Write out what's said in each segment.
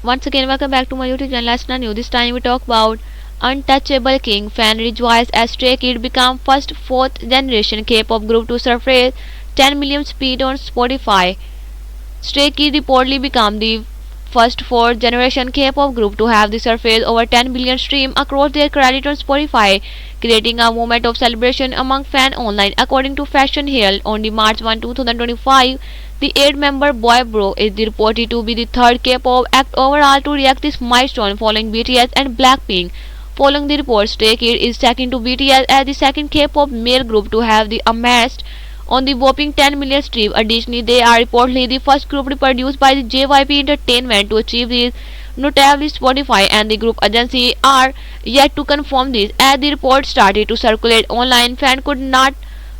Once again, welcome back to my YouTube channel. Last New. This time we talk about Untouchable King. Fan rejoice as Stray Kids become first fourth generation K-pop group to surpass 10 million speed on Spotify. Stray Kids reportedly become the first fourth generation K-pop group to have the surface over 10 billion streams across their credit on Spotify, creating a moment of celebration among fans online. According to Fashion Herald, on the March 1, 2025, the 8-member boy group is reported to be the third K-pop act overall to reach this milestone following BTS and Blackpink. Following the report, Stray Kids is second to BTS as the second K-pop male group to have the amassed on the whopping 10 million stream. Additionally, they are reportedly the first group produced by the JYP Entertainment to achieve this. Notably, Spotify and the group agency are yet to confirm this. As the report started to circulate online, fans could not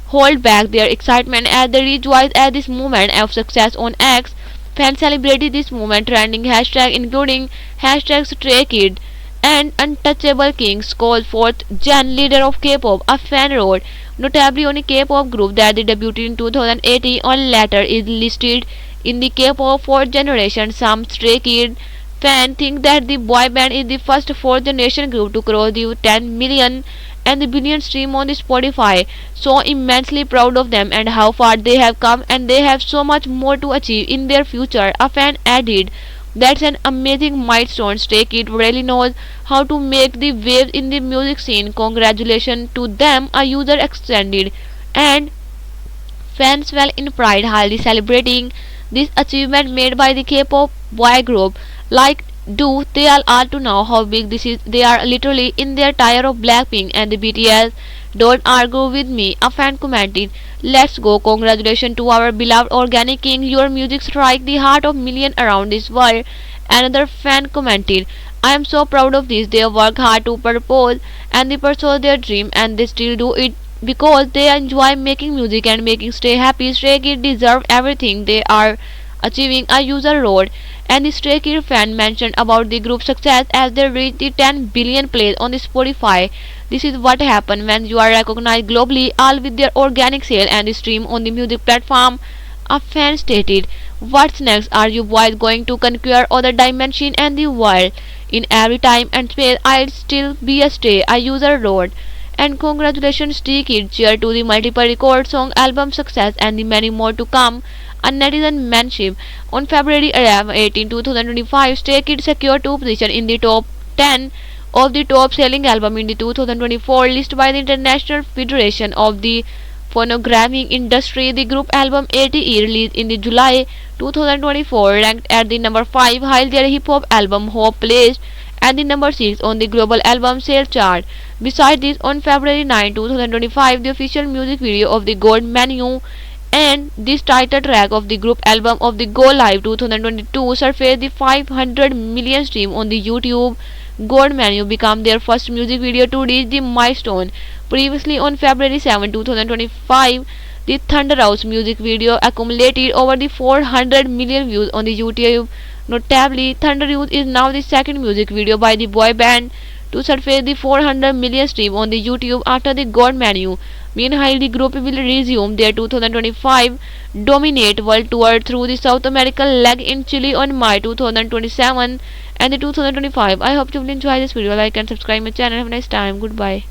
hold back their excitement as they rejoiced at this moment of success on X. Fans celebrated this moment, trending hashtags including hashtag StrayKid and Untouchable Kings called fourth gen leader of K-pop. A fan wrote, notably on a K-pop group that they debuted in 2018 or later is listed in the K-pop fourth generation. Some Stray Kid fans think that the boy band is the first fourth generation group to cross the 10 million and the billion stream on the Spotify. So immensely proud of them and how far they have come, and they have so much more to achieve in their future. A fan added, that's an amazing milestone. Stray Kids really knows how to make the waves in the music scene. Congratulations to them, a user extended. And fans fell in pride, highly celebrating this achievement made by the K-pop boy group. Like, do they all to know how big this is? They are literally in their tier of Blackpink and the BTS. Don't argue with me, a fan commented. Let's go. Congratulations to our beloved Organic King. Your music strike the heart of millions around this world. Another fan commented, I am so proud of this. They work hard to propose and they pursue their dream, and they still do it because they enjoy making music and making Stay happy. Stray Kids deserve everything they are achieving, a user wrote. And the Stray Kids fan mentioned about the group's success as they reached the 10 billion plays on the Spotify. This is what happens when you are recognized globally, all with their organic sale and the stream on the music platform. A fan stated, what's next? Are you boys going to conquer other dimension and the world? In every time and space, I'll still be a Stray, a user wrote. And congratulations Stray Kids, cheer to the multiple record song album success and the many more to come. A netizen mentioned, on February 18, 2025, Stray Kids secured two positions in the top 10 of the top selling album in the 2024 list by the International Federation of the Phonographic Industry. The group album ATE, released in the July 2024, ranked at the number 5, while their hip hop album Hope placed at the number 6 on the global album sales chart. Besides this, on February 9, 2025, the official music video of the Gold Menu and this title track of the group album of the Go Live 2022 surfaced the 500 million stream on the YouTube. Gold Menu became their first music video to reach the milestone. Previously, on February 7, 2025, the Thunder House music video accumulated over the 400 million views on the YouTube. Notably, Thunder House is now the second music video by the boy band to surface the 400 million stream on the YouTube after the God Menu. Meanwhile, the group will resume their 2025 Dominate World Tour through the South American leg in Chile on March 2027 and the 2025. I hope you will enjoy this video. Like and subscribe my channel. Have a nice time. Goodbye.